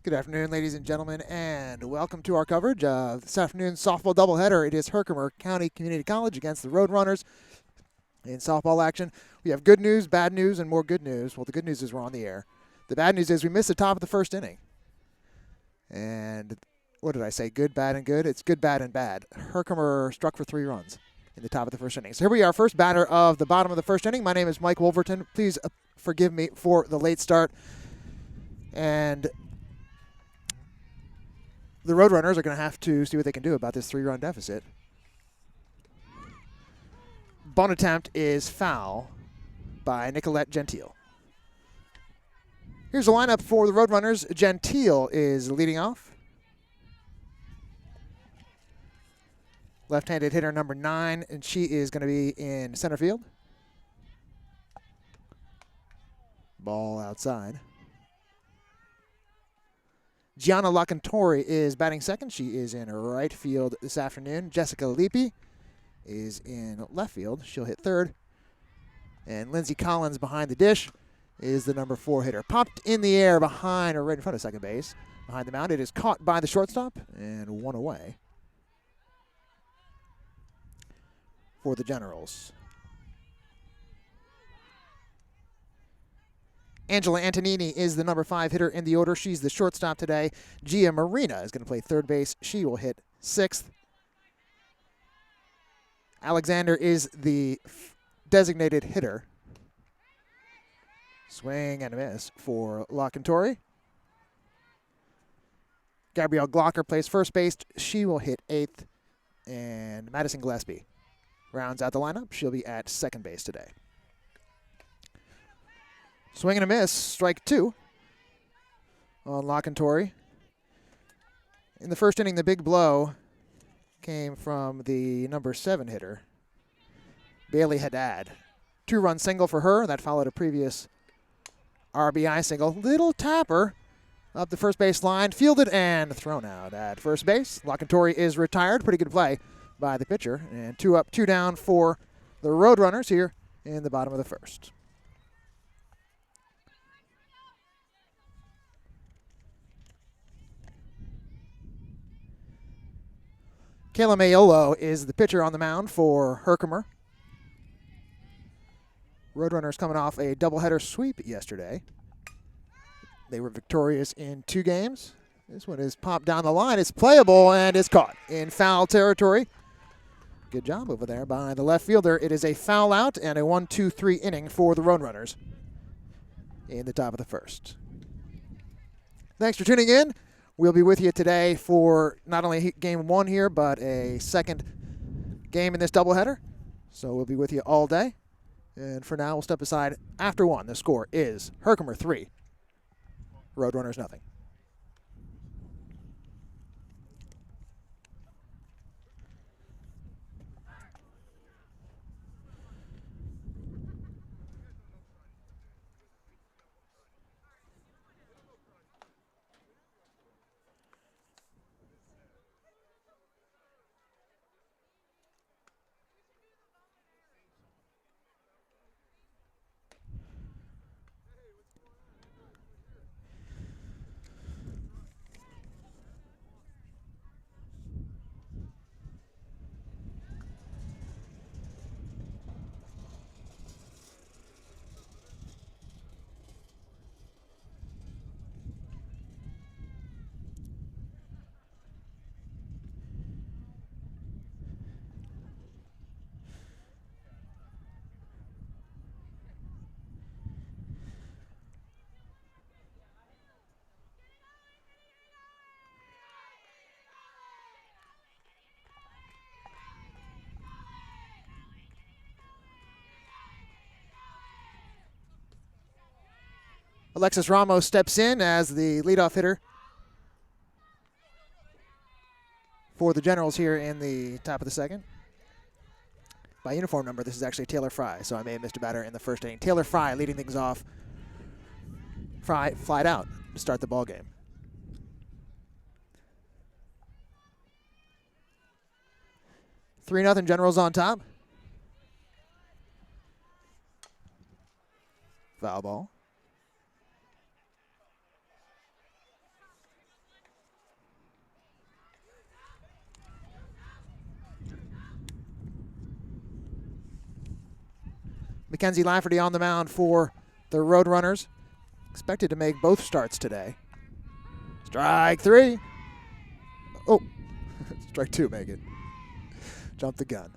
Good afternoon, ladies and gentlemen, and welcome to our coverage of this afternoon's softball doubleheader. It is Herkimer County Community College against the Roadrunners in softball action. We have good news, bad news, and more good news. Well, the good news is we're on the air. The bad news is we missed the top of the first inning. And what did I say? Good, bad, and good? It's good, bad, and bad. Herkimer struck for 3 runs in the top of the first inning. So here we are, first batter of the bottom of the first inning. My name is Mike Wolverton. Please forgive me for the late start. And the Roadrunners are going to have to see what they can do about this 3-run deficit. Bunt attempt is foul by Nicolette Gentile. Here's the lineup for the Roadrunners. Gentile is leading off. Left-handed hitter number 9, and she is going to be in center field. Ball outside. Gianna Lacantori is batting second. She is in right field this afternoon. Jessica Lippi is in left field. She'll hit third. And Lindsay Collins behind the dish is the number 4 hitter. Popped in the air behind, or right in front of second base, behind the mound. It is caught by the shortstop and 1 away for the Generals. Angela Antonini is the number 5 hitter in the order. She's the shortstop today. Gia Marina is going to play third base. She will hit 6th. Alexander is the designated hitter. Swing and a miss for Lacantori. Gabrielle Glocker plays first base. She will hit 8th. And Madison Gillespie rounds out the lineup. She'll be at second base today. Swing and a miss, strike 2 on Lacantori. In the first inning, the big blow came from the number 7 hitter, Bailey Haddad. 2-run single for her. That followed a previous RBI single. Little tapper up the first base line, fielded and thrown out at first base. Lacantori is retired. Pretty good play by the pitcher. And 2 up, 2 down for the Roadrunners here in the bottom of the first. Kayla Mayolo is the pitcher on the mound for Herkimer. Roadrunners coming off a doubleheader sweep yesterday. They were victorious in 2 games. This one is popped down the line. It's playable and is caught in foul territory. Good job over there by the left fielder. It is a foul out and a 1-2-3 inning for the Roadrunners in the top of the first. Thanks for tuning in. We'll be with you today for not only game 1 here, but a second game in this doubleheader. So we'll be with you all day. And for now, we'll step aside after 1. The score is Herkimer 3, Roadrunners nothing. Alexis Ramos steps in as the leadoff hitter for the Generals here in the top of the second. By uniform number, this is actually Taylor Fry, so I may have missed a batter in the first inning. Taylor Fry leading things off. Fry flied out to start the ball game. 3-0 Generals on top. Foul ball. Mackenzie Lafferty on the mound for the Roadrunners. Expected to make both starts today. Strike 3. Oh, strike 2, make it. Jump the gun.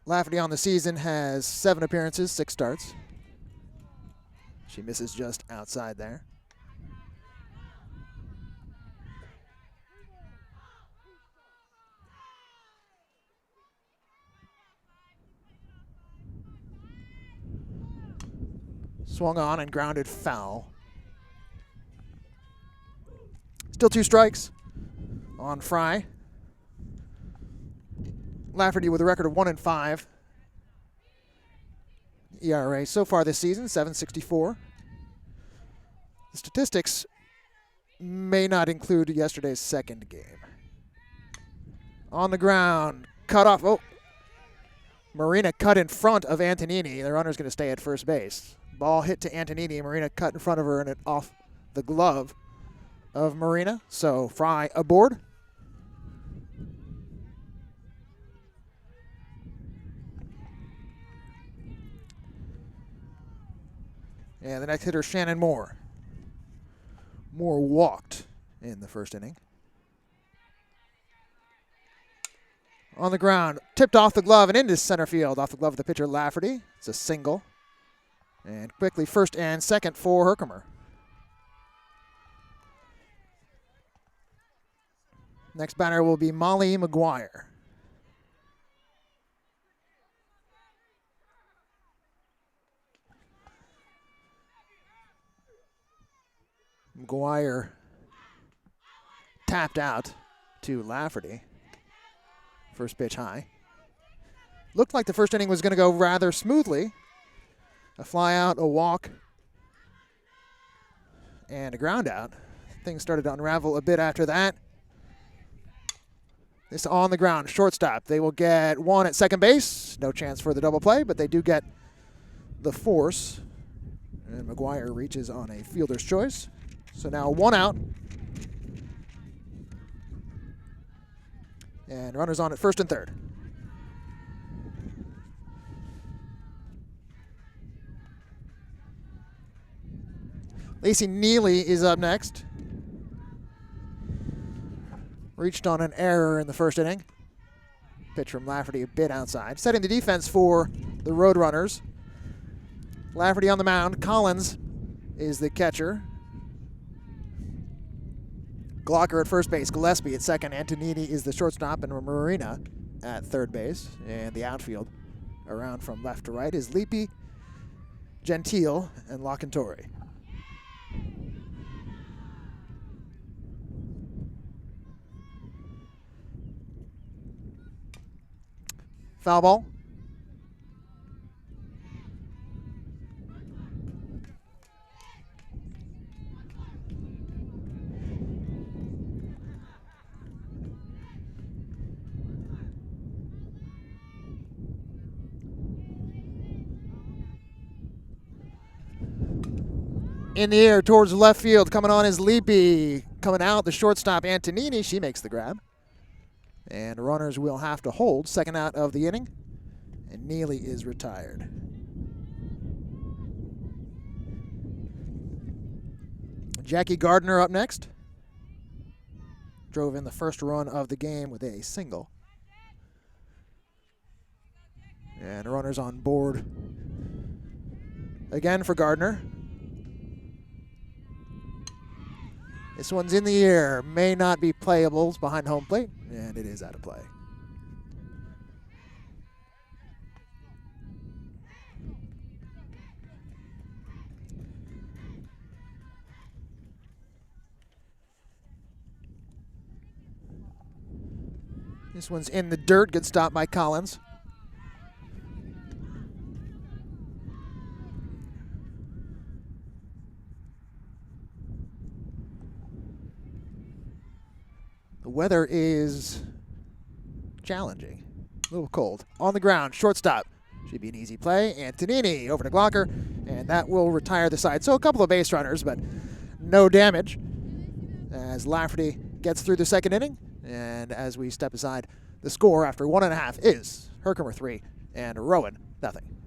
Lafferty on the season has 7 appearances, 6 starts. She misses just outside there. Swung on and grounded foul. Still 2 strikes on Fry. Lafferty with a record of 1-5. ERA so far this season, 7.64. The statistics may not include yesterday's second game. On the ground, cut off. Oh, Marina cut in front of Antonini. The runner's going to stay at first base. Ball hit to Antonini. Marina cut in front of her and it off the glove of Marina. So Fry aboard. And the next hitter, Shannon Moore. Moore walked in the first inning. On the ground, tipped off the glove and into center field. Off the glove of the pitcher, Lafferty. It's a single. And quickly first and second for Herkimer. Next batter will be Molly McGuire. McGuire tapped out to Lafferty. First pitch high. Looked like the first inning was going to go rather smoothly. A fly out, a walk, and a ground out. Things started to unravel a bit after that. This on the ground, shortstop. They will get 1 at second base. No chance for the double play, but they do get the force. And McGuire reaches on a fielder's choice. So now 1 out. And runners on at first and third. Lacey Neely is up next. Reached on an error in the first inning. Pitch from Lafferty a bit outside. Setting the defense for the Roadrunners. Lafferty on the mound. Collins is the catcher. Glocker at first base. Gillespie at second. Antonini is the shortstop. And Marina at third base. And the outfield around from left to right is Leapy, Gentile, and Lockentori. Foul ball. In the air towards left field. Coming on is Leapy. Coming out, the shortstop, Antonini. She makes the grab. And runners will have to hold. Second out of the inning. And Neely is retired. Jackie Gardner up next. Drove in the first run of the game with a single. And runners on board again for Gardner. This one's in the air. May not be playable. It's behind home plate. And it is out of play. This one's in the dirt. Good stop by Collins. The weather is challenging. A little cold. On the ground, shortstop. Should be an easy play. Antonini over to Glocker, and that will retire the side. So a couple of base runners, but no damage as Lafferty gets through the second inning. And as we step aside, The score after 1.5 is Herkimer 3 and Rowan nothing.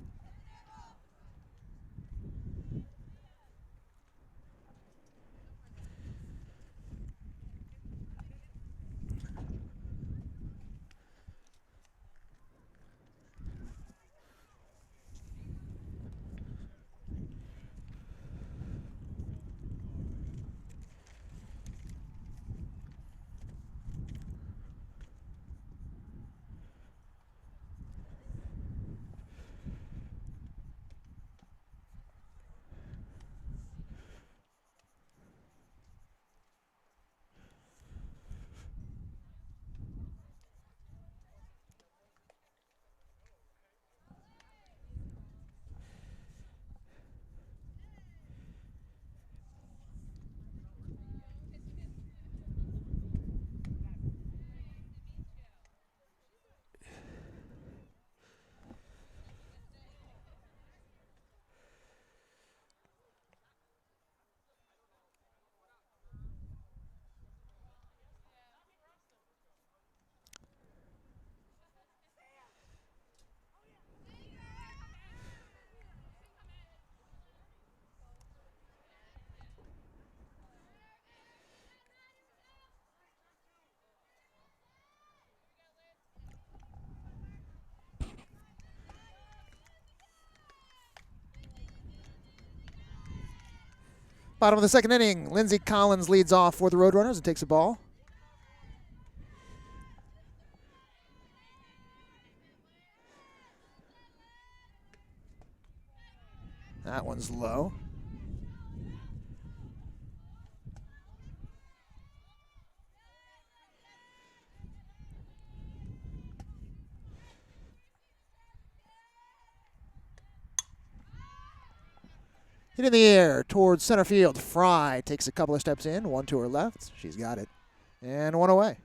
Bottom of the second inning, Lindsey Collins leads off for the Roadrunners and takes a ball. That one's low. Hit in the air towards center field. Fry takes a couple of steps in, 1 to her left. She's got it. And 1 away.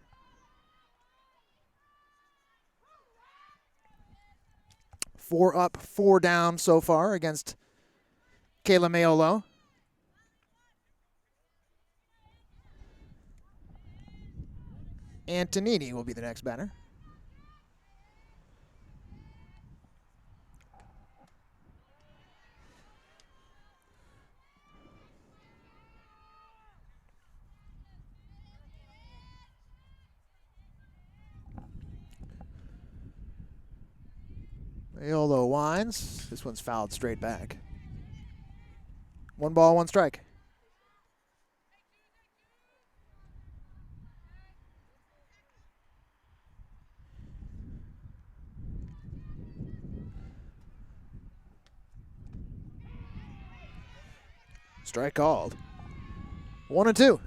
Four up, 4 down so far against Kayla Mayolo. Antonini will be the next batter. Mayolo winds. This one's fouled straight back. 1 ball, 1 strike. Strike called. 1 and 2.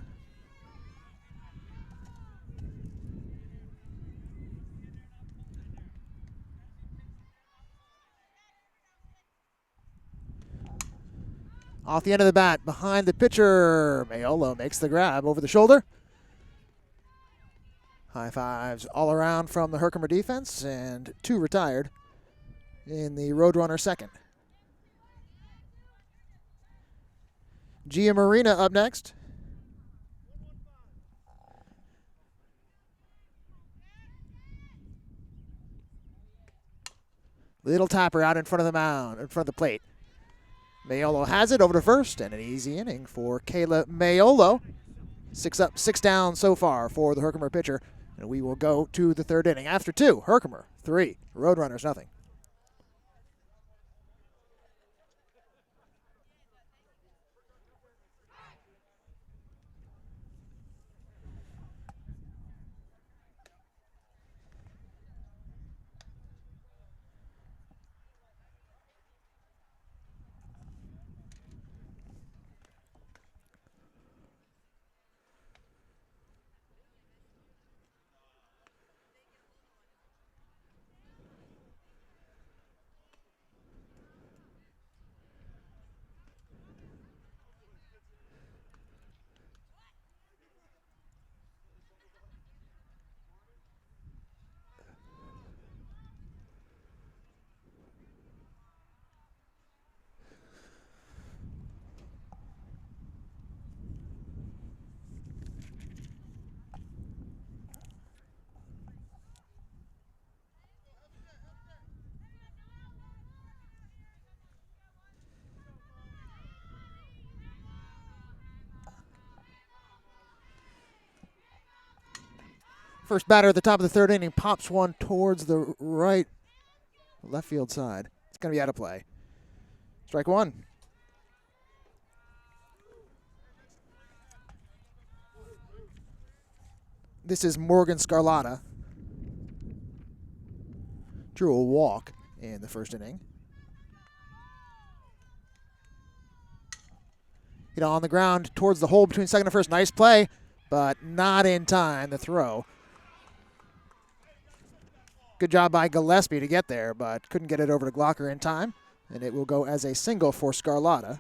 Off the end of the bat, behind the pitcher. Mayolo makes the grab over the shoulder. High fives all around from the Herkimer defense, and 2 retired in the Roadrunner second. Gia Marina up next. Little tapper out in front of the mound, in front of the plate. Mayolo has it over to first, and an easy inning for Kayla Mayolo. 6 up, 6 down so far for the Herkimer pitcher, and we will go to the 3rd inning. After 2, Herkimer 3, Roadrunners nothing. First batter at the top of the third inning pops one towards the left field side. It's going to be out of play. Strike one. This is Morgan Scarlatta. Drew a walk in the first inning. Hit on the ground towards the hole between second and first. Nice play, but not in time. The throw. Good job by Gillespie to get there, but couldn't get it over to Glocker in time. And it will go as a single for Scarlatta.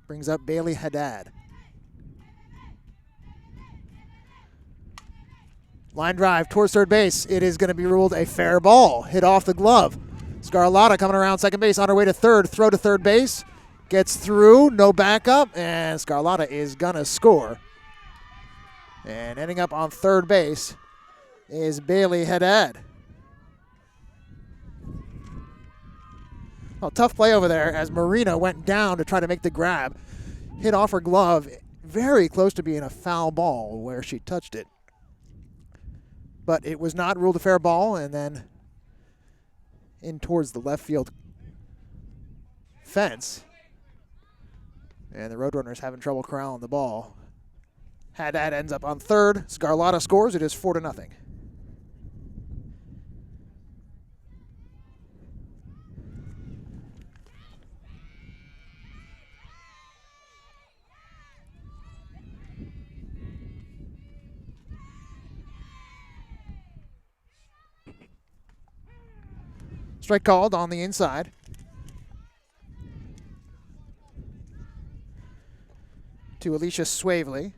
Brings up Bailey Haddad. Line drive towards third base. It is going to be ruled a fair ball. Hit off the glove. Scarlatta coming around second base on her way to third. Throw to third base. Gets through. No backup. And Scarlatta is going to score. And ending up on third base is Bailey Haddad. Well, tough play over there as Marina went down to try to make the grab. Hit off her glove. Very close to being a foul ball where she touched it. But it was not ruled a fair ball, and then in towards the left field fence. And the Roadrunners having trouble corralling the ball. Haddad ends up on third. Scarlatta scores. It is 4-0. Strike called on the inside. To Alicia Swavely.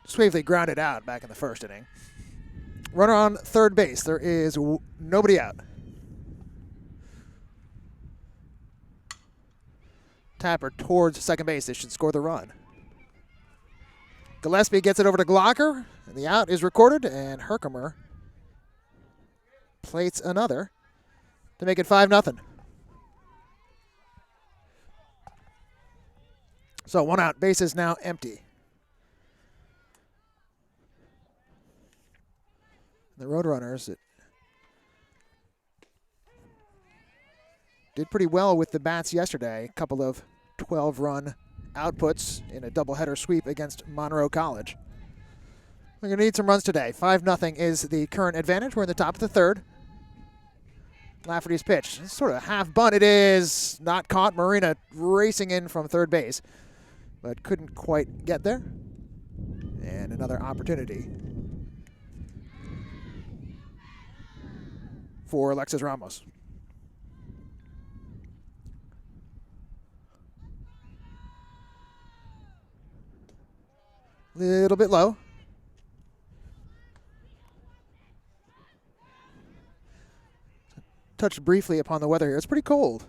Swavely grounded out back in the first inning. Runner on third base. There is nobody out. Tapper towards second base. They should score the run. Gillespie gets it over to Glocker, and the out is recorded, and Herkimer plates another to make it 5-0. So 1 out. Base is now empty. The Roadrunners did pretty well with the bats yesterday. A couple of 12-run outputs in a doubleheader sweep against Monroe College. We're going to need some runs today. 5-0 is the current advantage. We're in the top of the third. Lafferty's pitch. It's sort of a half bunt. It is not caught. Marina racing in from third base, but couldn't quite get there. And another opportunity for Alexis Ramos. Little bit low. Touched briefly upon the weather here. It's pretty cold.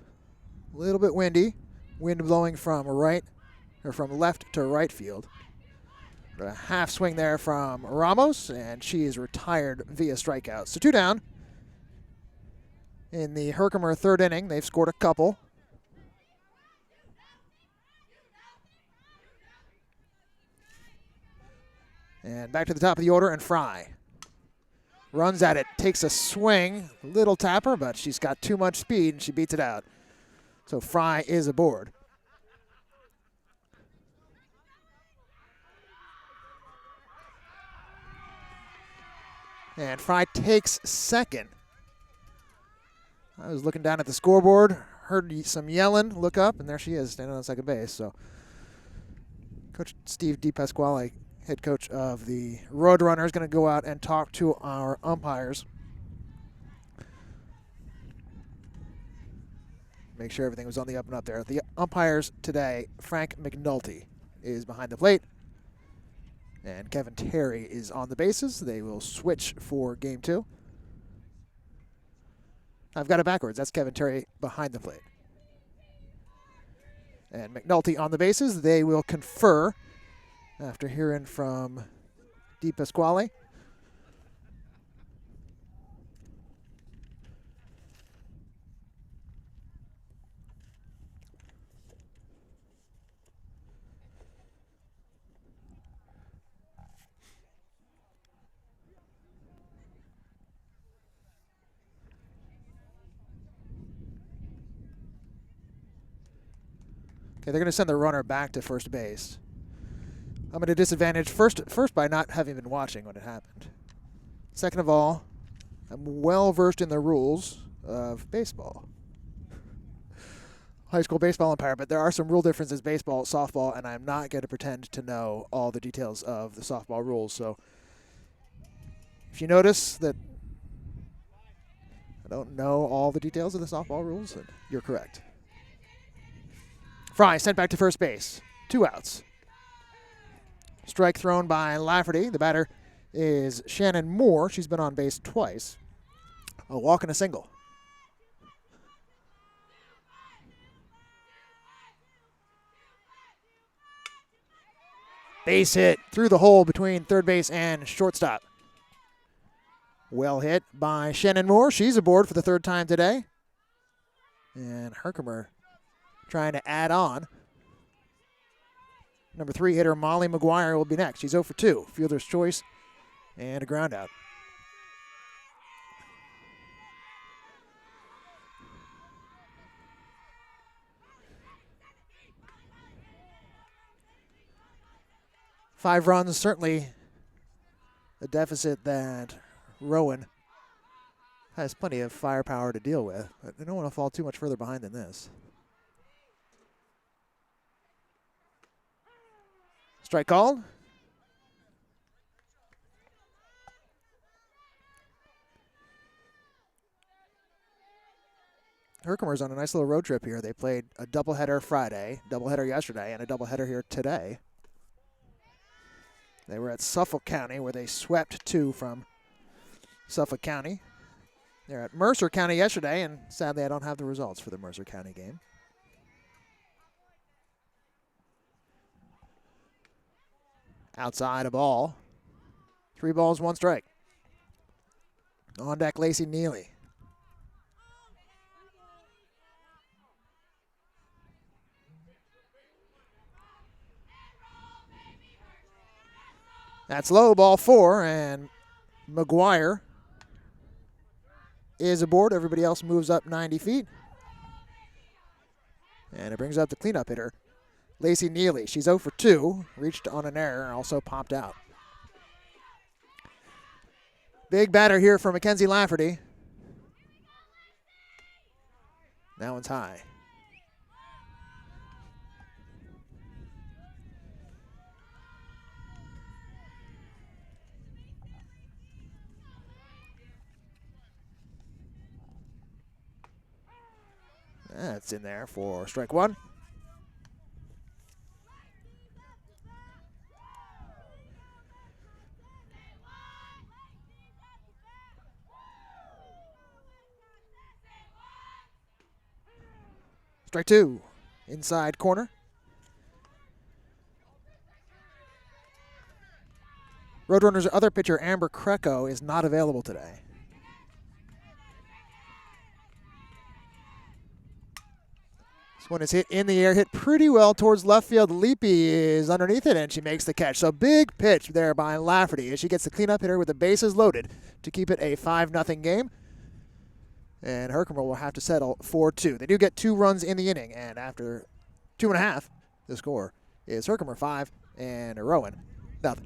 A little bit windy. Wind blowing from left to right field. A half swing there from Ramos, and she is retired via strikeout. So 2 down. In the Herkimer third inning, they've scored a couple. And back to the top of the order, and Fry runs at it, takes a swing, little tapper, but she's got too much speed, and she beats it out. So Fry is aboard. And Fry takes second. I was looking down at the scoreboard, heard some yelling, look up, and there she is, standing on second base. So Coach Steve DePasquale, head coach of the Roadrunners, is going to go out and talk to our umpires. Make sure everything was on the up and up there. The umpires today, Frank McNulty is behind the plate, and Kevin Terry is on the bases. They will switch for game 2. I've got it backwards. That's Kevin Terry behind the plate. And McNulty on the bases. They will confer after hearing from Di Pasquale. Okay, they're going to send the runner back to first base. I'm at a disadvantage first by not having been watching when it happened. Second of all, I'm well versed in the rules of baseball. High school baseball umpire, but there are some rule differences baseball, softball, and I'm not going to pretend to know all the details of the softball rules. So if you notice that I don't know all the details of the softball rules, then you're correct. Fry sent back to first base. 2 outs. Strike thrown by Lafferty. The batter is Shannon Moore. She's been on base twice. A walk and a single. Base hit through the hole between third base and shortstop. Well hit by Shannon Moore. She's aboard for the 3rd time today. And Herkimer trying to add on. Number 3 hitter Molly McGuire will be next. She's 0 for 2. Fielder's choice and a ground out. Five runs, certainly a deficit that Rowan has plenty of firepower to deal with. But they don't want to fall too much further behind than this. Strike called. Herkimer's on a nice little road trip here. They played a doubleheader Friday, doubleheader yesterday, and a doubleheader here today. They were at Suffolk County where they swept 2 from Suffolk County. They're at Mercer County yesterday, and sadly I don't have the results for the Mercer County game. Outside a ball. 3 balls, 1 strike. On deck, Lacey Neely. That's low, ball 4, and McGuire is aboard. Everybody else moves up 90 feet. And it brings up the cleanup hitter, Lacey Neely. She's 0 for 2, reached on an error, and also popped out. Big batter here for Mackenzie Lafferty. That one's high. That's in there for strike 1. Strike 2, inside corner. Roadrunners' other pitcher, Amber Kreco, is not available today. This one is hit in the air, hit pretty well towards left field. Leapy is underneath it, and she makes the catch. So big pitch there by Lafferty as she gets the cleanup hitter with the bases loaded to keep it a 5-0 game. And Herkimer will have to settle for 2. They do get 2 runs in the inning, and after 2.5, the score is Herkimer 5 and Rowan 0.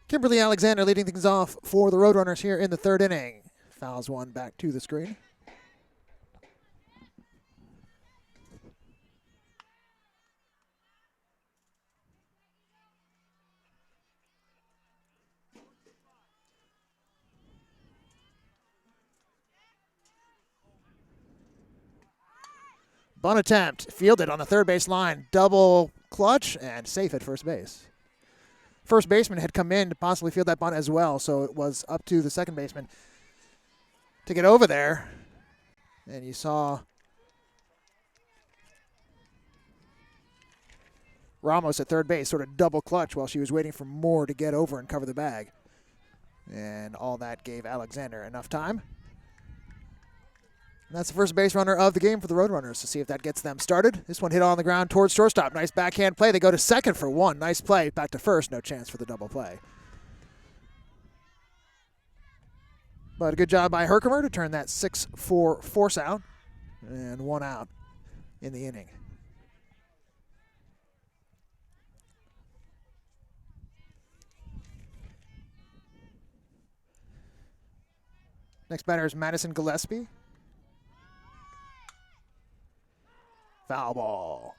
Kimberly Alexander leading things off for the Roadrunners here in the third inning. Fouls one back to the screen. Bunt attempt, fielded on the third base line, double clutch, and safe at first base. First baseman had come in to possibly field that bunt as well, so it was up to the second baseman to get over there. And you saw Ramos at third base sort of double clutch while she was waiting for Moore to get over and cover the bag. And all that gave Alexander enough time. And that's the first base runner of the game for the Roadrunners to see if that gets them started. This one hit on the ground towards shortstop. Nice backhand play. They go to second for one. Nice play. Back to first. No chance for the double play. But a good job by Herkimer to turn that 6-4 force out. And one out in the inning. Next batter is Madison Gillespie. Foul ball.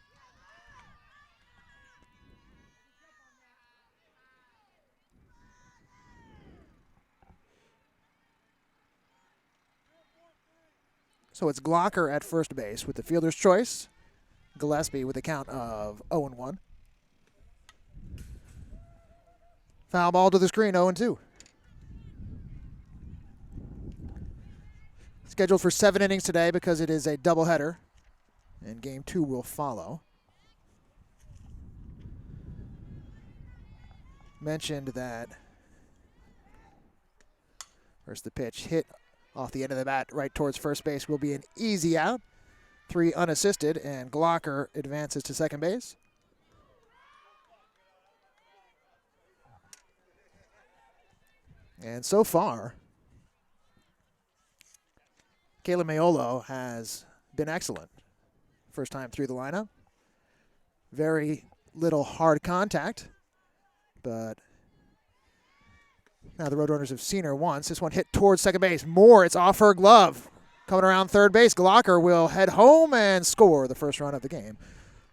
So it's Gloucester at first base with the fielder's choice. Gillespie with a count of 0-1. Foul ball to the screen, 0-2. Scheduled for 7 innings today because it is a doubleheader. And game 2 will follow. Mentioned that first the pitch hit off the end of the bat right towards first base will be an easy out. 3 unassisted, and Gloucester advances to second base. And so far, Kayla Maiolo has been excellent. First time through the lineup. Very little hard contact, but now the Roadrunners have seen her once. This one hit towards second base. Moore, it's off her glove. Coming around third base, Gloucester will head home and score the first run of the game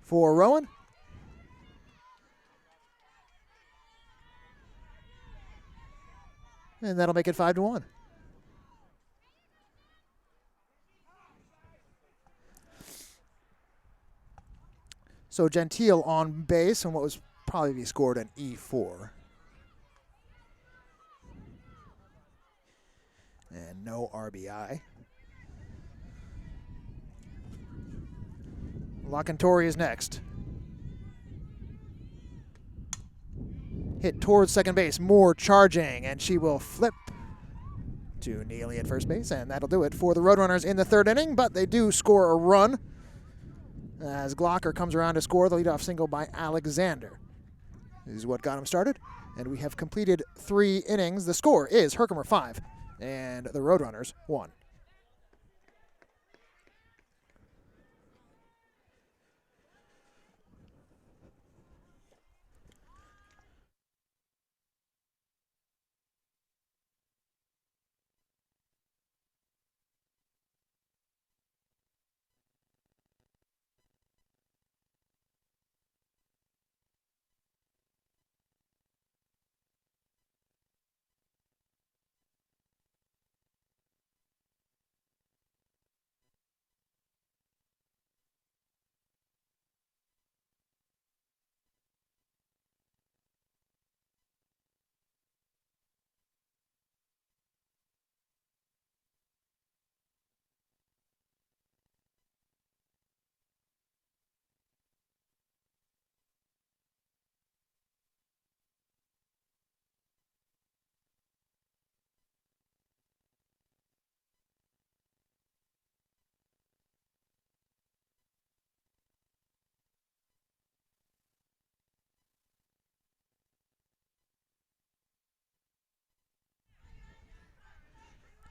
for Rowan. And that'll make it 5-1. So Gentile on base, and what was probably be scored an E4. And no RBI. Locantori is next. Hit towards second base. Moore charging, and she will flip to Neely at first base, and that'll do it for the Roadrunners in the third inning, but they do score a run as Gloucester comes around to score the leadoff single by Alexander. This is what got him started, and we have completed 3 innings. The score is Herkimer 5 and the Roadrunners 1.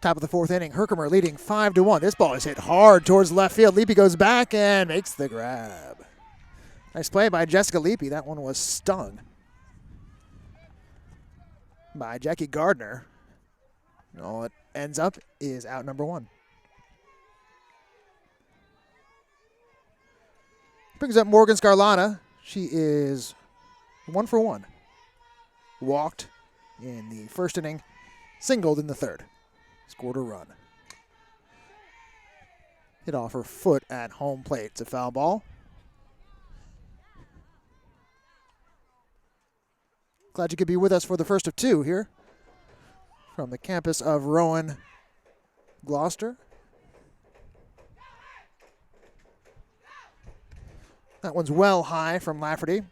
Top of the fourth inning, Herkimer leading 5-1. This ball is hit hard towards left field. Leapy goes back and makes the grab. Nice play by Jessica Leapy. That one was stung. by Jackie Gardner. All it ends up is out number 1. Brings up Morgan Scarlata. She is 1 for 1. Walked in the first inning, singled in the third. Scored a run. Hit off her foot at home plate. It's a foul ball. Glad you could be with us for the first of 2 here from the campus of Rowan, Gloucester. That one's well high from Lafferty.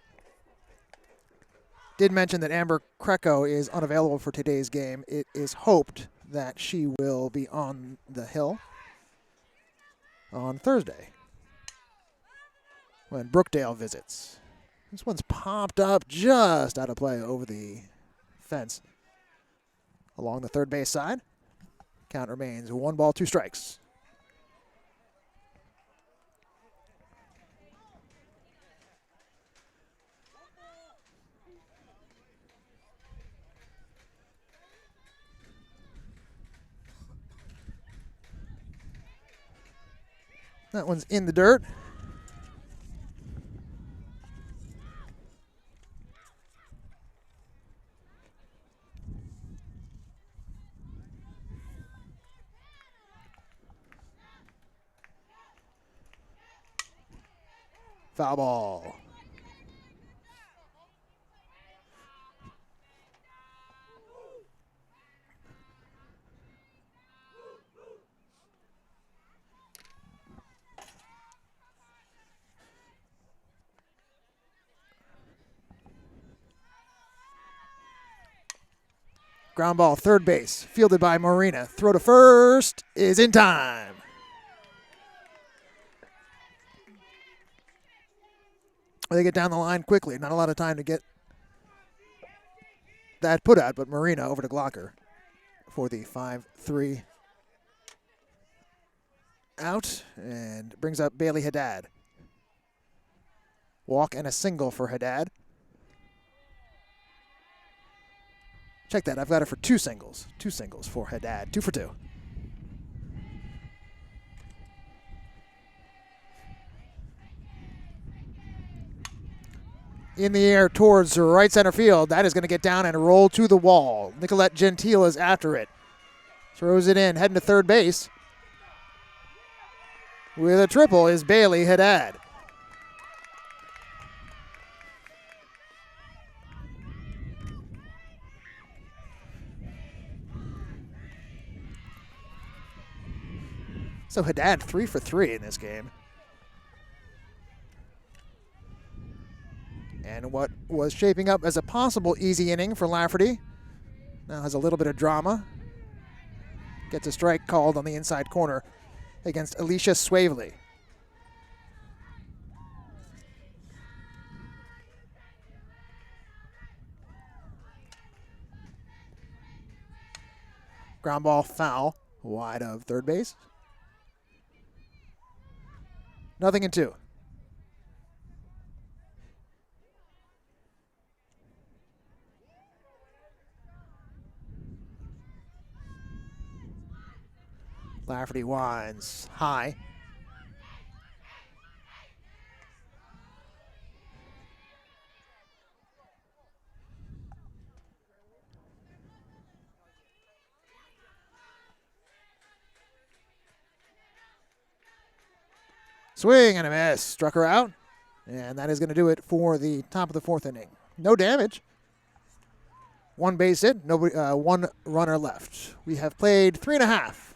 Did mention that Amber Kreco is unavailable for today's game. It is hoped that she will be on the hill on Thursday when Brookdale visits. This one's popped up just out of play over the fence along the third base side. Count remains 1 ball, 2 strikes. That one's in the dirt. Foul ball. Ground ball, third base, fielded by Marina. Throw to first is in time. They get down the line quickly. Not a lot of time to get that put out, but Marina over to Glocker for the 5-3 out and brings up Bailey Haddad. Walk and a single for Haddad. Check that. I've got it for 2 singles. 2 singles for Haddad. 2 for 2. In the air towards right center field. That is going to get down and roll to the wall. Nicolette Gentile is after it. Throws it in, heading to third base. With a triple is Bailey Haddad. So Haddad 3 for 3 in this game. And what was shaping up as a possible easy inning for Lafferty now has a little bit of drama. Gets a strike called on the inside corner against Alicia Swavely. Ground ball foul, wide of third base. 0-2. Lafferty winds high. Swing and a miss. Struck her out. And that is going to do it for the top of the 4th inning. No damage. 1 base hit. Nobody. 1 runner left. We have played 3.5.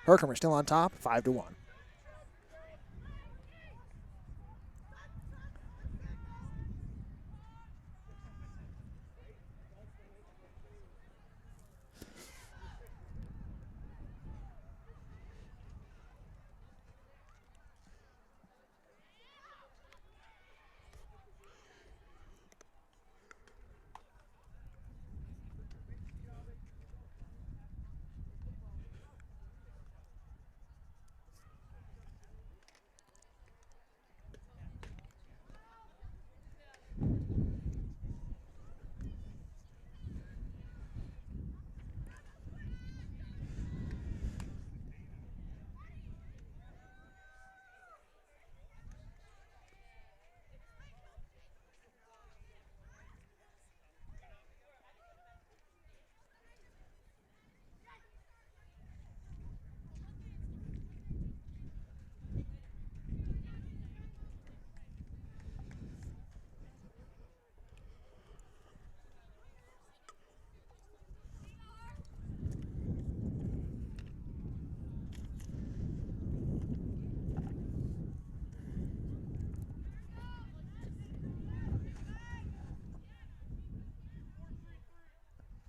Herkimer still on top, 5-1.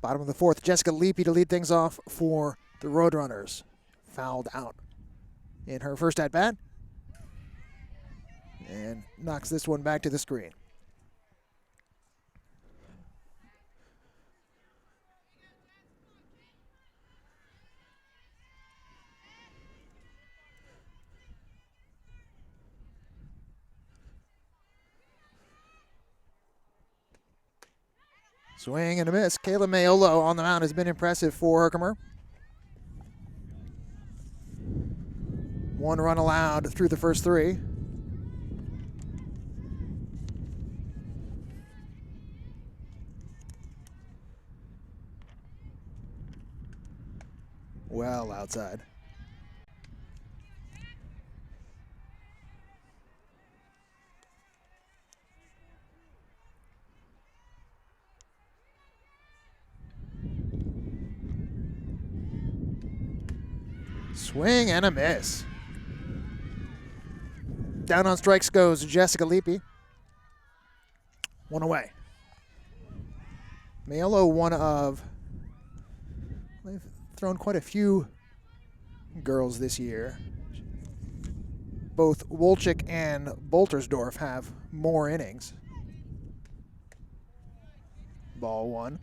Bottom of the fourth, Jessica Leapy to lead things off for the Roadrunners. Fouled out in her first at-bat. And knocks this one back to the screen. Swing and a miss. Kayla Mayolo on the mound has been impressive for Herkimer. 1 run allowed through the first 3. Well outside. Swing and a miss. Down on strikes goes Jessica Leapy. 1 away. Mayolo, they've thrown quite a few girls this year. Both Wolchik and Boltersdorf have more innings. Ball 1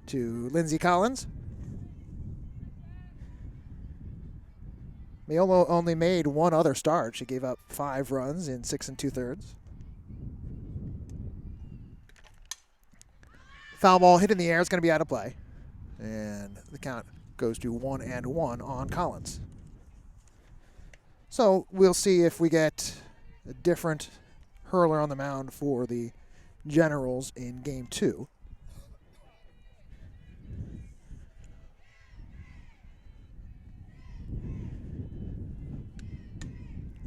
to Lindsay Collins. Mayolo only made 1 other start. She gave up 5 runs in 6 2/3. Foul ball hit in the air. It's going to be out of play. And the count goes to 1-1 on Collins. So we'll see if we get a different hurler on the mound for the Generals in Game 2.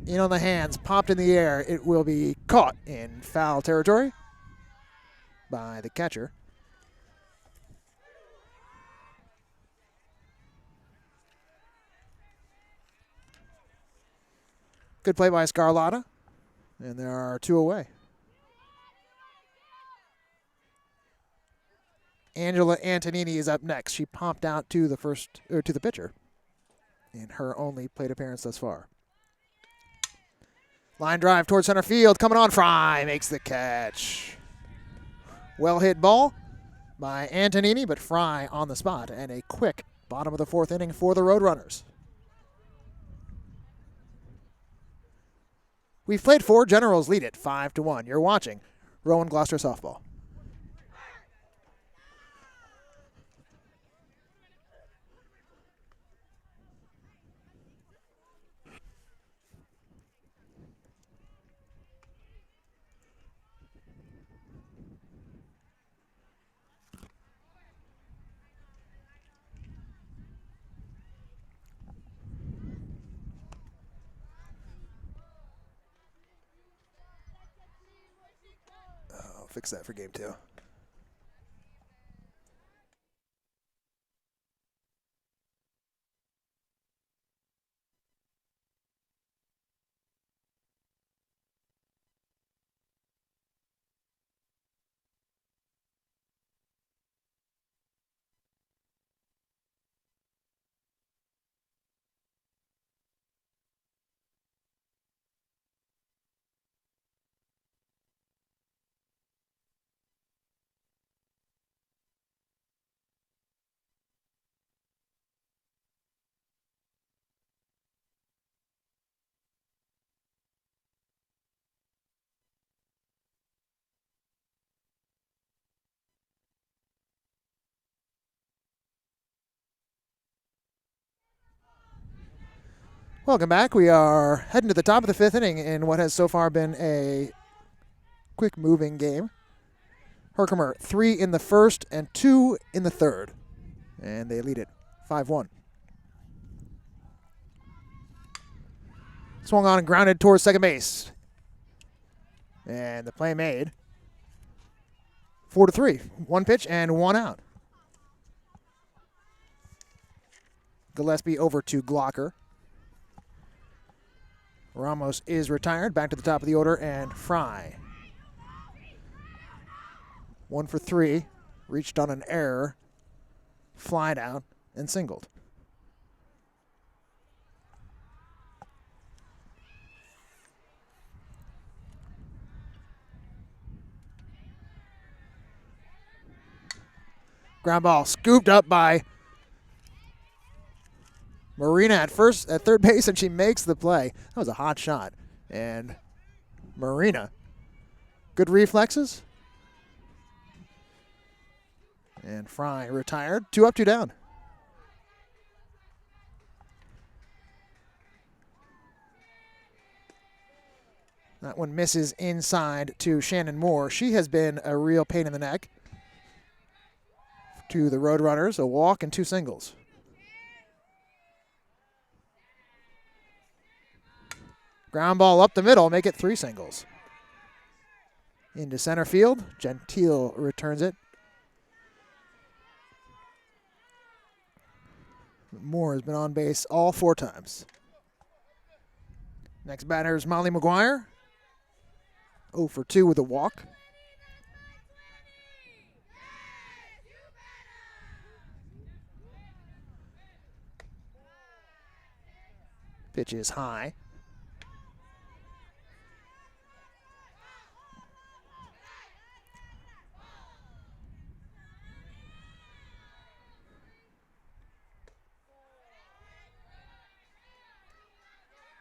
In on the hands, popped in the air. It will be caught in foul territory by the catcher. Good play by Scarlotta, and there are 2 away. Angela Antonini is up next. She popped out to the pitcher in her only plate appearance thus far. Line drive towards center field. Coming on, Fry makes the catch. Well hit ball by Antonini, but Fry on the spot. And a quick bottom of the 4th inning for the Roadrunners. We've played 4. Generals lead it 5-1. You're watching Rowan Gloucester Softball. Fix that for Game 2. Welcome back. We are heading to the top of the 5th inning in what has so far been a quick moving game. Herkimer 3 in the first and 2 in the 3rd. And they lead it 5-1. Swung on and grounded towards second base. And the play made. 4-3. 1 pitch and 1 out. Gillespie over to Glocker. Ramos is retired. Back to the top of the order, and Fry. 1 for 3 reached on an error, flied out, and singled. Ground ball scooped up by Marina at third base, and she makes the play. That was a hot shot. And Marina, good reflexes. And Fry retired. 2 up, 2 down. That one misses inside to Shannon Moore. She has been a real pain in the neck to the Roadrunners. A walk and 2 singles. Ground ball up the middle, make it 3 singles. Into center field, Gentile returns it. Moore has been on base all 4 times. Next batter is Molly McGuire. 0 for 2 with a walk. Pitch is high.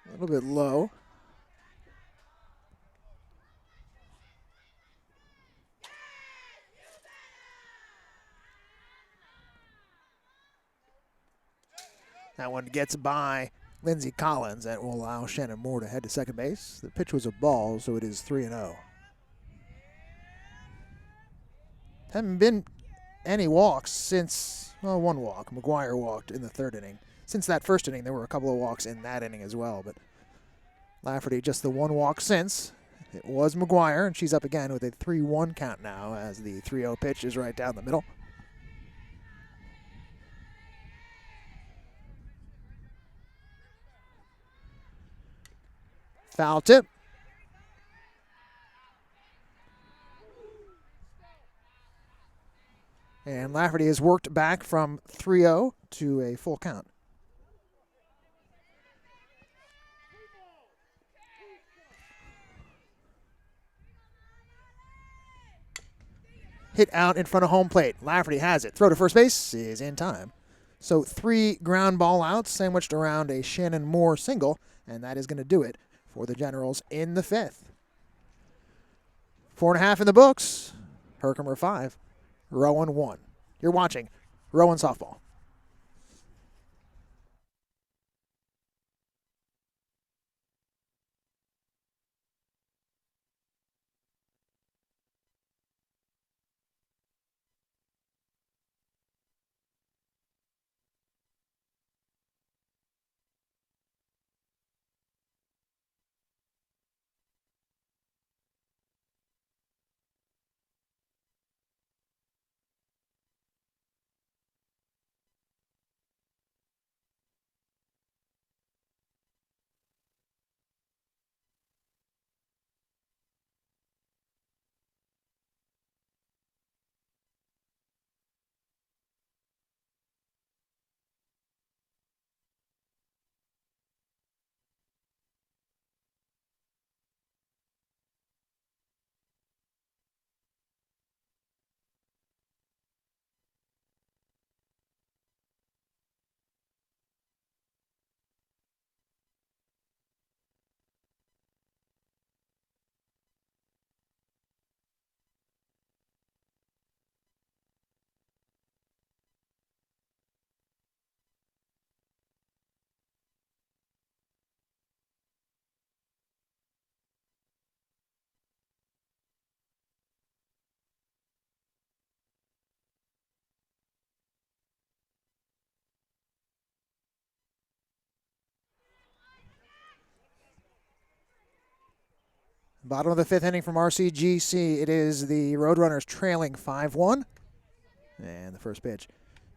A little bit low. That one gets by Lindsey Collins. That will allow Shannon Moore to head to second base. The pitch was a ball, so it is 3-0. Haven't been any walks since, well, 1 walk. McGuire walked in the 3rd inning. Since that 1st inning, there were a couple of walks in that inning as well. But Lafferty just the 1 walk since. It was McGuire, and she's up again with a 3-1 count now as the 3-0 pitch is right down the middle. Foul tip. And Lafferty has worked back from 3-0 to a full count. Hit out in front of home plate. Lafferty has it. Throw to first base is in time. So 3 ground ball outs sandwiched around a Shannon Moore single, and that is going to do it for the Generals in the 5th. 4.5 in the books. Herkimer 5. Rowan 1. You're watching Rowan Softball. Bottom of the 5th inning from RCGC. It is the Roadrunners trailing 5-1. And the first pitch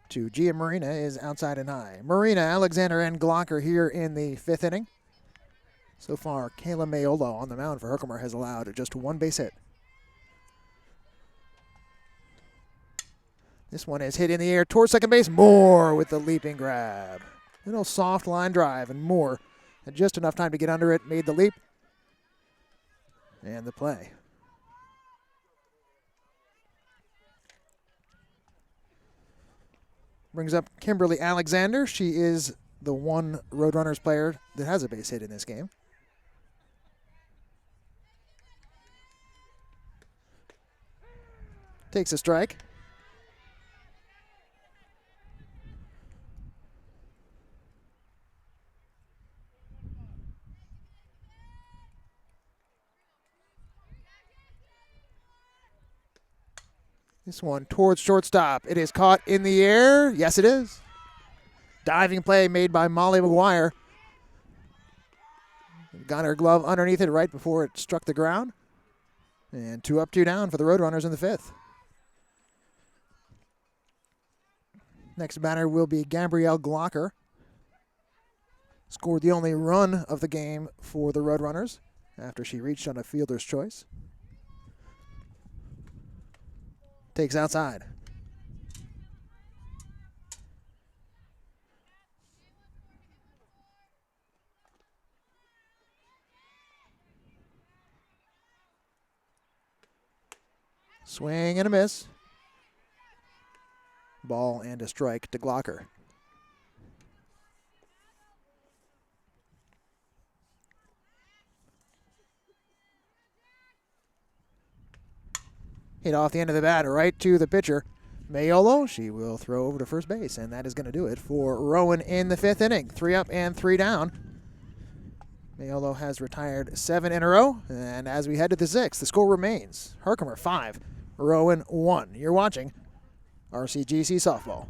to Gia Marina is outside and high. Marina, Alexander, and Glocker here in the 5th inning. So far, Kayla Mayolo on the mound for Herkimer has allowed just 1 base hit. This one is hit in the air towards second base. Moore with the leaping grab. Little soft line drive, and Moore had just enough time to get under it, made the leap, and the play. Brings up Kimberly Alexander. She is the one Roadrunners player that has a base hit in this game. Takes a strike. This one towards shortstop. It is caught in the air. Yes, it is. Diving play made by Molly McGuire. Got her glove underneath it right before it struck the ground. And 2 up, 2 down for the Roadrunners in the 5th. Next batter will be Gabrielle Glocker. Scored the only run of the game for the Roadrunners after she reached on a fielder's choice. Takes outside. Swing and a miss. Ball and a strike to Glocker. Hit off the end of the bat right to the pitcher, Mayolo. She will throw over to first base, and that is going to do it for Rowan in the 5th inning. 3 up and 3 down. Mayolo has retired 7 in a row, and as we head to the 6th, the score remains Herkimer 5, Rowan 1. You're watching RCGC Softball.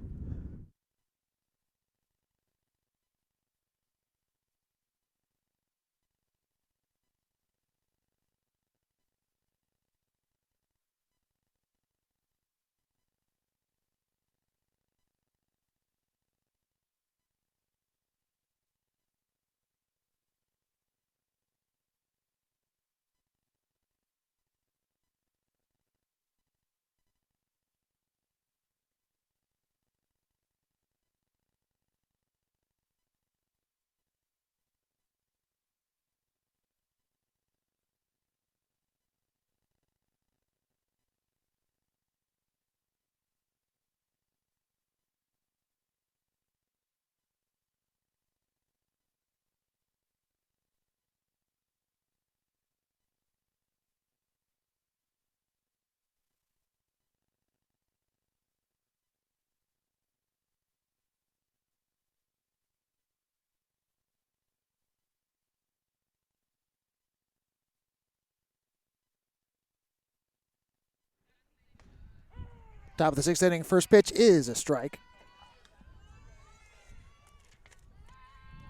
Top of the 6th inning, first pitch is a strike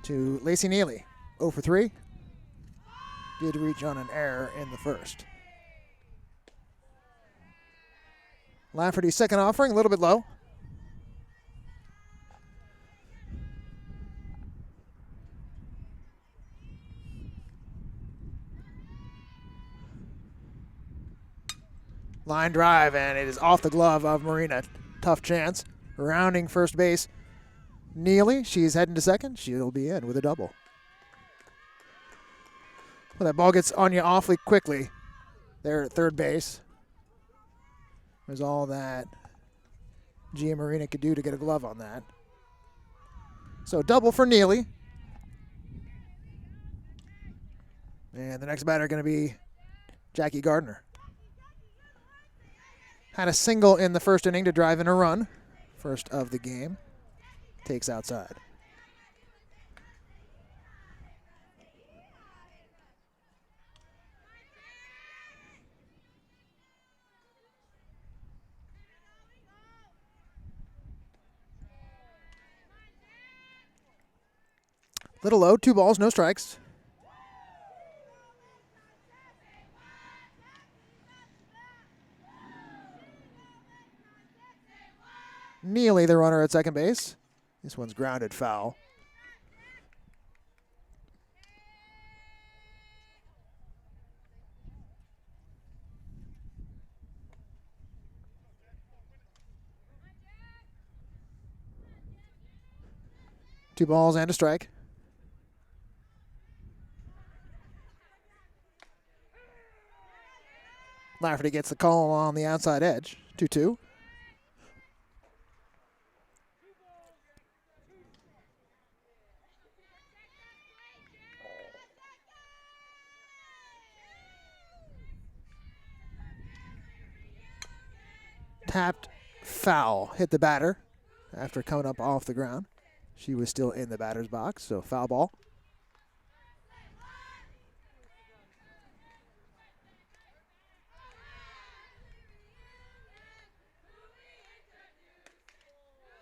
to Lacey Neely. 0 for 3. Did reach on an error in the first. Lafferty's second offering, a little bit low. Line drive, and it is off the glove of Marina. Tough chance. Rounding first base, Neely. She's heading to second. She'll be in with a double. Well, that ball gets on you awfully quickly there at third base. There's all that Gia Marina could do to get a glove on that. So double for Neely. And the next batter going to be Jackie Gardner. Had a single in the first inning to drive in a run. First of the game. Takes outside. Little low, 2 balls, no strikes. Neely, the runner at second base. This one's grounded foul. 2 balls and a strike. Lafferty gets the call on the outside edge. 2-2. Tapped foul. Hit the batter after coming up off the ground. She was still in the batter's box, so foul ball.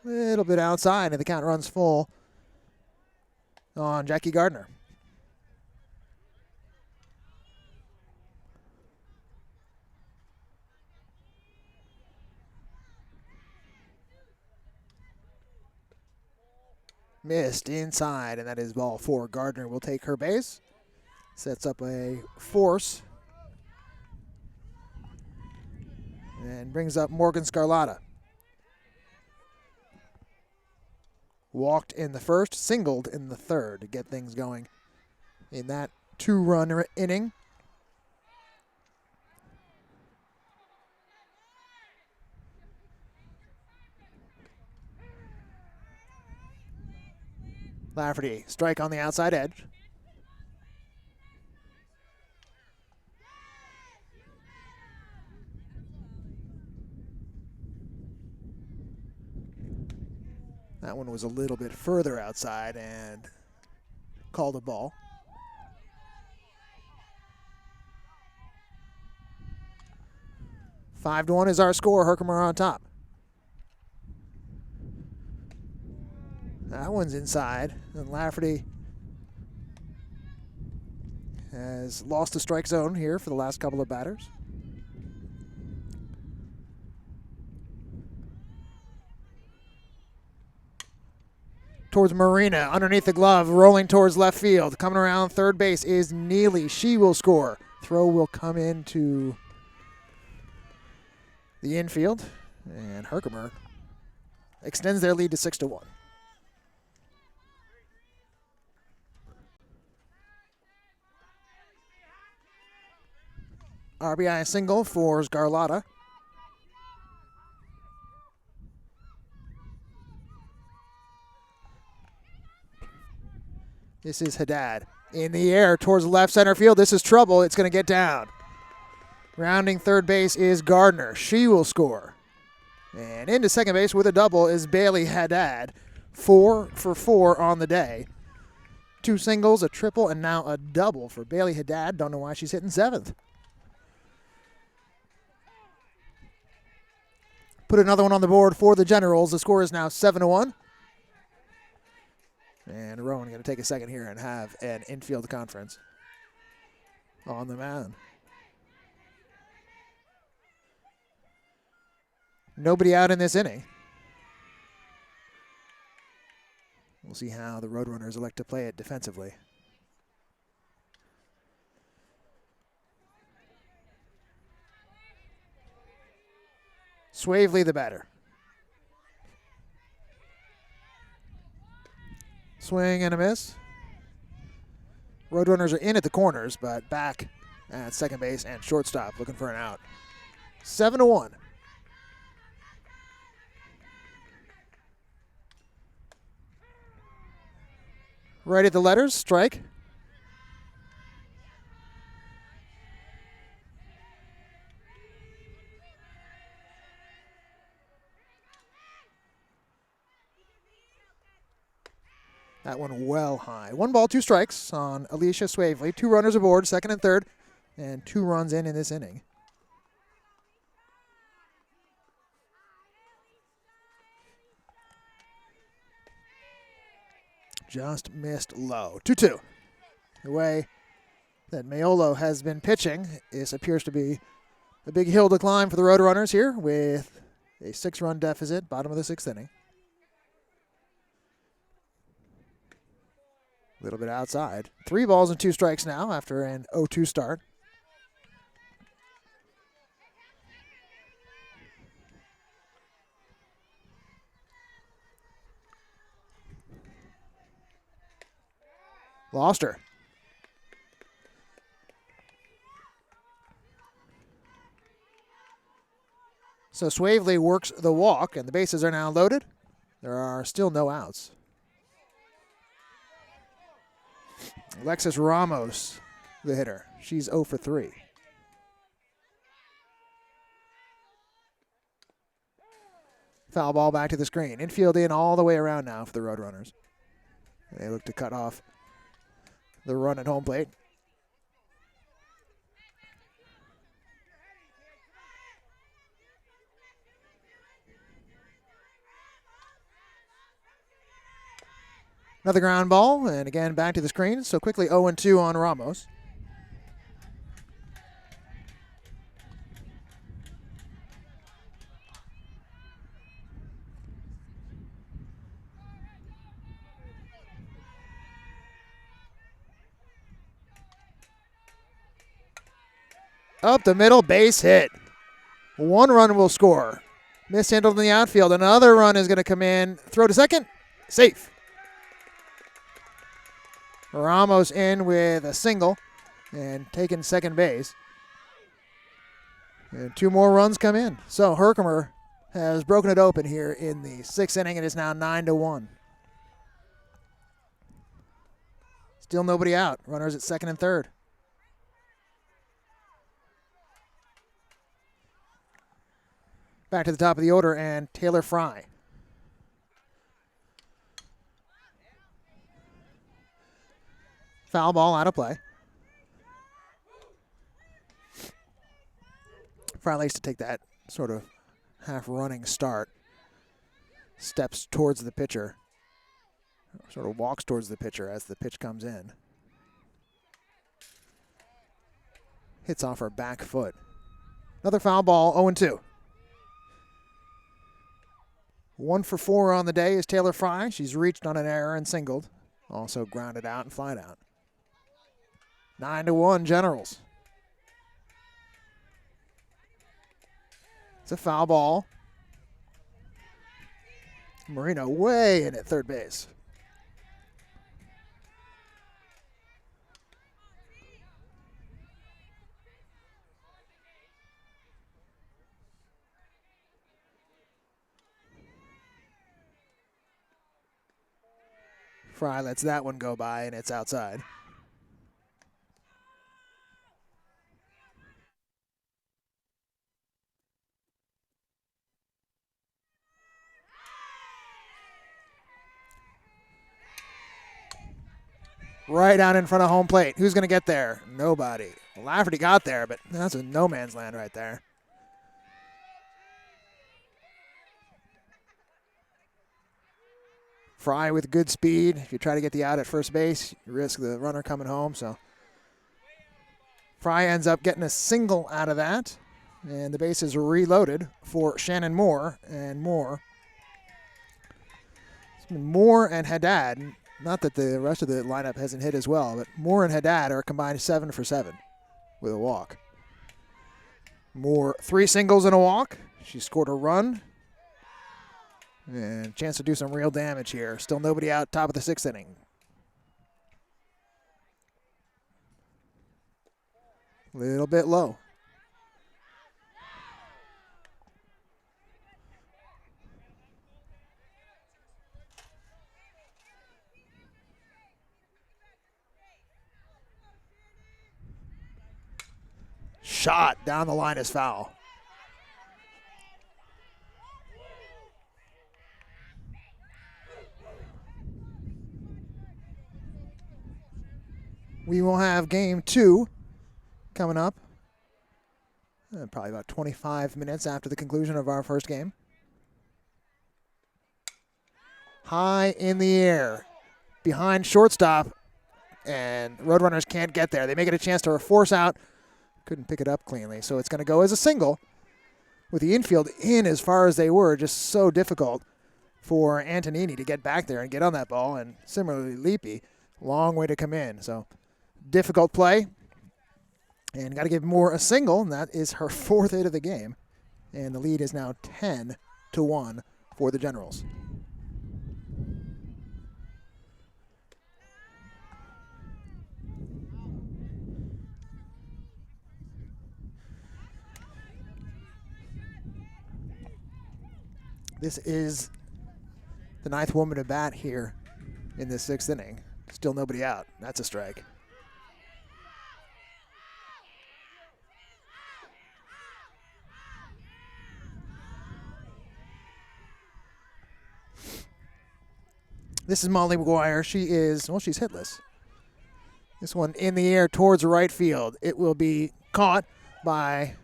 Little bit outside, and the count runs full on Jackie Gardner. Missed inside, and that is ball 4. Gardner will take her base. Sets up a force. And brings up Morgan Scarlatta. Walked in the first, singled in the third to get things going in that 2-run inning. Lafferty, strike on the outside edge. That one was a little bit further outside and called a ball. Five to 1 is our score. Herkimer on top. That one's inside, and Lafferty has lost the strike zone here for the last couple of batters. Towards Marina, underneath the glove, rolling towards left field. Coming around third base is Neely. She will score. Throw will come into the infield, and Herkimer extends their lead to 6-1. RBI single for Scarlatta. This is Haddad. In the air towards left center field. This is trouble. It's going to get down. Rounding third base is Gardner. She will score. And into second base with a double is Bailey Haddad. 4 for 4 on the day. 2 singles, a triple, and now a double for Bailey Haddad. Don't know why she's hitting 7th. Put another one on the board for the Generals. The score is now 7-1. And Rowan going to take a second here and have an infield conference on the mound. Nobody out in this inning. We'll see how the Roadrunners elect to play it defensively. Swavely the batter. Swing and a miss. Roadrunners are in at the corners, but back at second base and shortstop looking for an out. 7-1. Right at the letters, strike. That one well high. 1 ball, 2 strikes on Alicia Swavely. 2 runners aboard, second and third, and 2 runs in this inning. Just missed low. 2-2. The way that Mayolo has been pitching, this appears to be a big hill to climb for the Roadrunners here with a 6-run deficit, bottom of the 6th inning. A little bit outside. 3 balls and 2 strikes now after an 0-2 start. Gloucester. So Swavely works the walk, and the bases are now loaded. There are still no outs. Alexis Ramos, the hitter. She's 0 for 3. Foul ball back to the screen. Infield in all the way around now for the Roadrunners. They look to cut off the run at home plate. Another ground ball, and again back to the screen. So quickly 0-2 on Ramos. Up the middle, base hit. 1 run will score. Mishandled in the outfield. Another run is going to come in. Throw to second. Safe. Ramos in with a single and taking second base. And 2 more runs come in. So Herkimer has broken it open here in the 6th inning. It is now 9-1. Still nobody out. Runners at second and third. Back to the top of the order, and Taylor Fry. Foul ball out of play. Fry likes to take that sort of half-running start. Steps towards the pitcher. Sort of walks towards the pitcher as the pitch comes in. Hits off her back foot. Another foul ball, 0-2. 1 for 4 on the day is Taylor Fry. She's reached on an error and singled. Also grounded out and flied out. 9-1 Generals. It's a foul ball. Marino way in at third base. Fry lets that one go by, and it's outside. Right out in front of home plate. Who's going to get there? Nobody. Lafferty got there, but that's a no man's land right there. Fry with good speed. If you try to get the out at first base, you risk the runner coming home. So Fry ends up getting a single out of that. And the base is reloaded for Shannon Moore. And Moore. It's been Moore and Haddad. Not that the rest of the lineup hasn't hit as well, but Moore and Haddad are combined 7 for 7 with a walk. Moore 3 singles and a walk. She scored a run. And a chance to do some real damage here. Still nobody out, top of the 6th inning. Little bit low. Shot down the line is foul. We will have game 2 coming up. Probably about 25 minutes after the conclusion of our first game. High in the air. Behind shortstop. And Roadrunners can't get there. They make it a chance to force out. Couldn't pick it up cleanly. So it's going to go as a single. With the infield in as far as they were. Just so difficult for Antonini to get back there and get on that ball. And similarly, Leapy. Long way to come in. So difficult play. And got to give Moore a single, and that is her 4th hit of the game. And the lead is now 10-1 for the Generals. This is the 9th woman to bat here in the 6th inning. Still nobody out. That's a strike. This is Molly McGuire. She's hitless. This one in the air towards right field. It will be caught by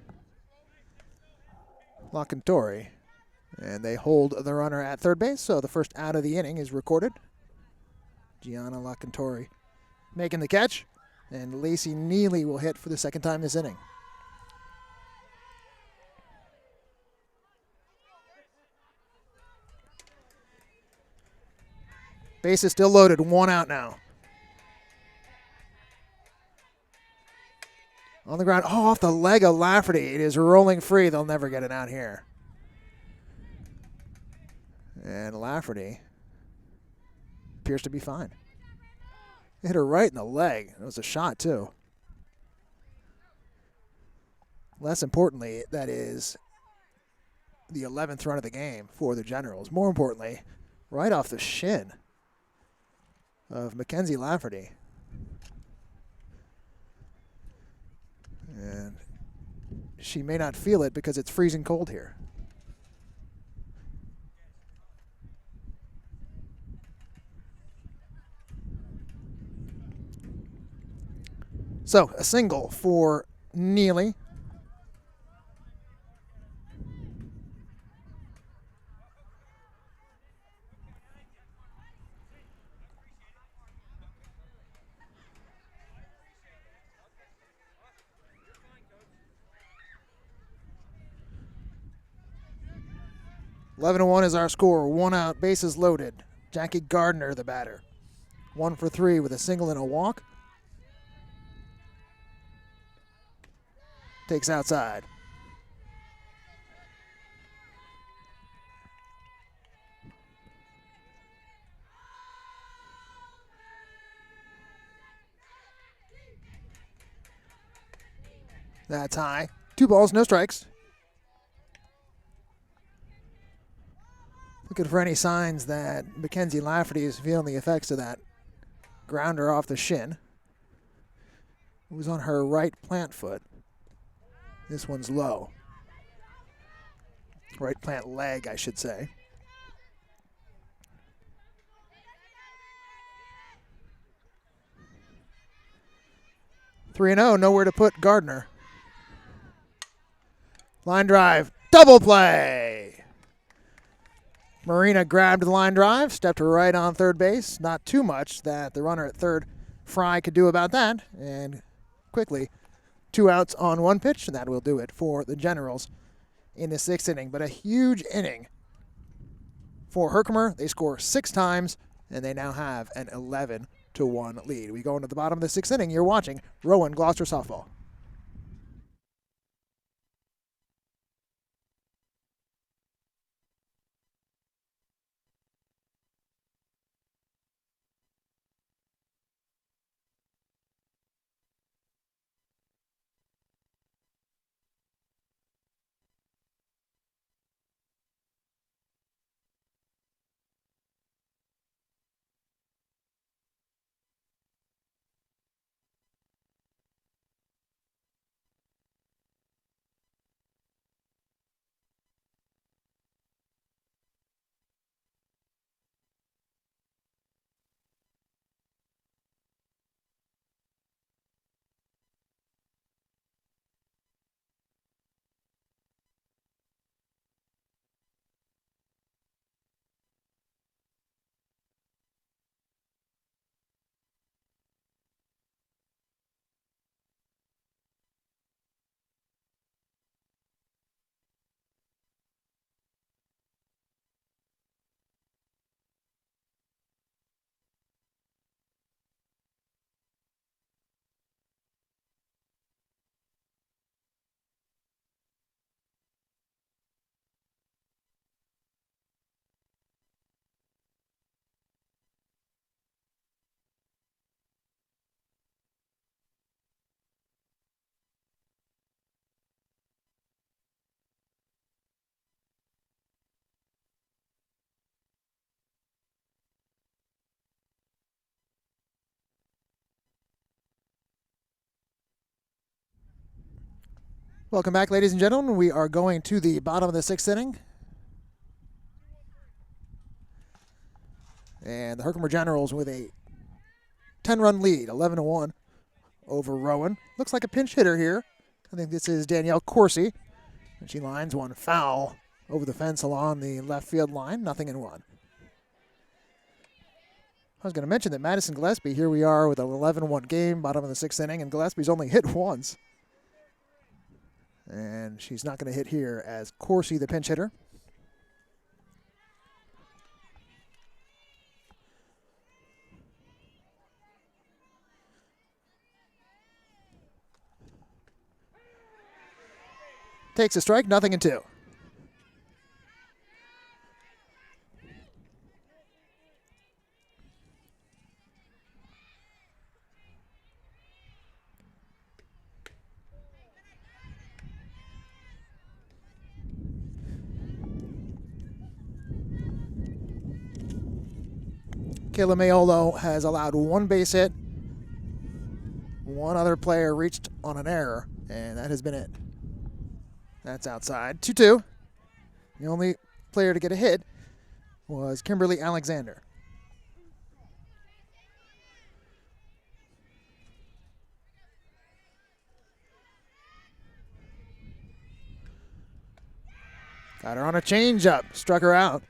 Lockentori. And they hold the runner at third base, so the first out of the inning is recorded. Gianna Lockentori making the catch, and Lacey Neely will hit for the second time this inning. Base is still loaded, 1 out now. On the ground, off the leg of Lafferty. It is rolling free. They'll never get it out here. And Lafferty appears to be fine. Hit her right in the leg. It was a shot, too. Less importantly, that is the 11th run of the game for the Generals. More importantly, right off the shin of Mackenzie Lafferty. And she may not feel it because it's freezing cold here. So, a single for Neely. (11-1) is our score. 1 out, bases loaded. Jackie Gardner, the batter. 1 for 3 with a single and a walk. Takes outside. That's high. 2 balls, no strikes. Looking for any signs that Mackenzie Lafferty is feeling the effects of that grounder off the shin. It was on her right plant foot. This one's low. Right plant leg, I should say. (3-0), nowhere to put Gardner. Line drive, double play. Marina grabbed the line drive, stepped right on third base. Not too much that the runner at third, Fry, could do about that. And quickly, 2 outs on 1 pitch, and that will do it for the Generals in the 6th inning. But a huge inning for Herkimer. They score 6 times, and they now have an 11-1 lead. We go into the bottom of the 6th inning. You're watching Rowan Gloucester Softball. Welcome back, ladies and gentlemen. We are going to the bottom of the 6th inning. And the Herkimer Generals with a 10-run lead, 11-1 over Rowan. Looks like a pinch hitter here. I think this is Danielle Coursey. And she lines one foul over the fence along the left field line, 0-1. I was going to mention that Madison Gillespie, here we are with an 11-1 game, bottom of the 6th inning, and Gillespie's only hit once. And she's not going to hit here as Coursey, the pinch hitter. Takes a strike, 0-2. Kayla Mayolo has allowed one base hit. One other player reached on an error, and that has been it. That's outside. 2-2. The only player to get a hit was Kimberly Alexander. Got her on a changeup. Struck her out.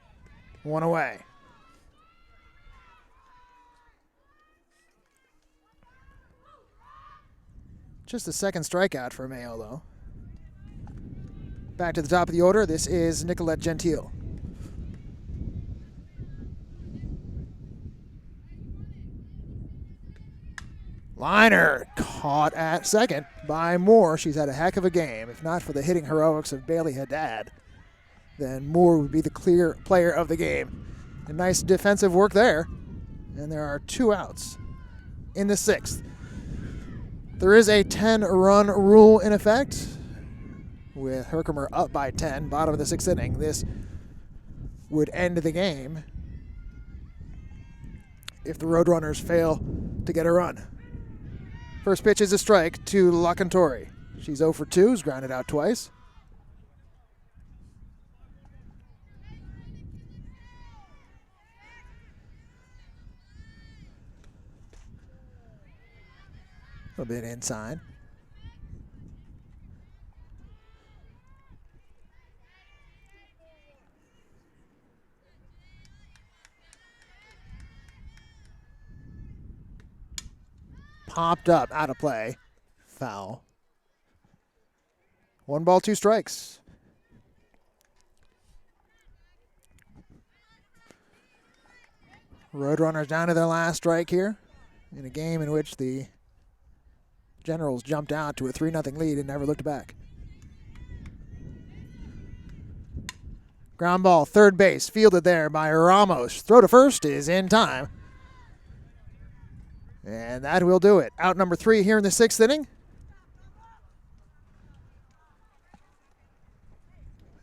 One away. Just the second strikeout for Mayolo. Back to the top of the order. This is Nicolette Gentile. Liner caught at second by Moore. She's had a heck of a game. If not for the hitting heroics of Bailey Haddad, then Moore would be the clear player of the game. A nice defensive work there. And there are 2 outs in the 6th. There is a 10-run rule in effect with Herkimer up by 10, bottom of the 6th inning. This would end the game if the Roadrunners fail to get a run. First pitch is a strike to LaContori. She's 0 for 2, is grounded out twice. A little bit inside. Popped up, out of play. Foul. 1 ball, 2 strikes. Roadrunners down to their last strike here in a game in which the Generals jumped out to a 3-0 lead and never looked back. Ground ball, third base, fielded there by Ramos. Throw to first is in time. And that will do it. Out number 3 here in the 6th inning.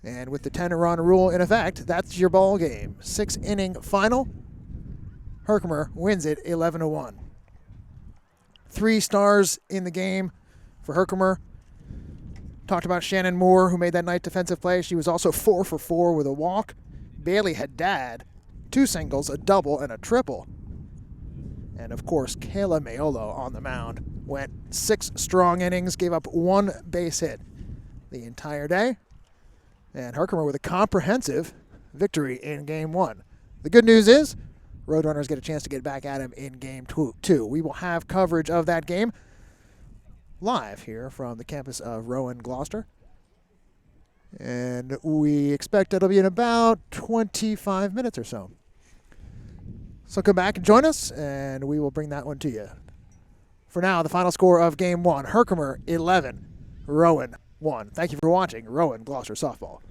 And with the 10-run rule in effect, that's your ball game. 6-inning final. Herkimer wins it 11-1. 3 stars in the game for Herkimer. Talked about Shannon Moore, who made that nice defensive play. She was also 4 for 4 with a walk. Bailey Haddad, 2 singles, a double, and a triple. And, of course, Kayla Mayolo on the mound. Went 6 strong innings, gave up 1 base hit the entire day. And Herkimer with a comprehensive victory in Game 1. The good news is Roadrunners get a chance to get back at him in Game 2. We will have coverage of that game live here from the campus of Rowan, Gloucester. And we expect it'll be in about 25 minutes or so. So come back and join us, and we will bring that one to you. For now, the final score of Game 1, Herkimer 11, Rowan 1. Thank you for watching Rowan Gloucester Softball.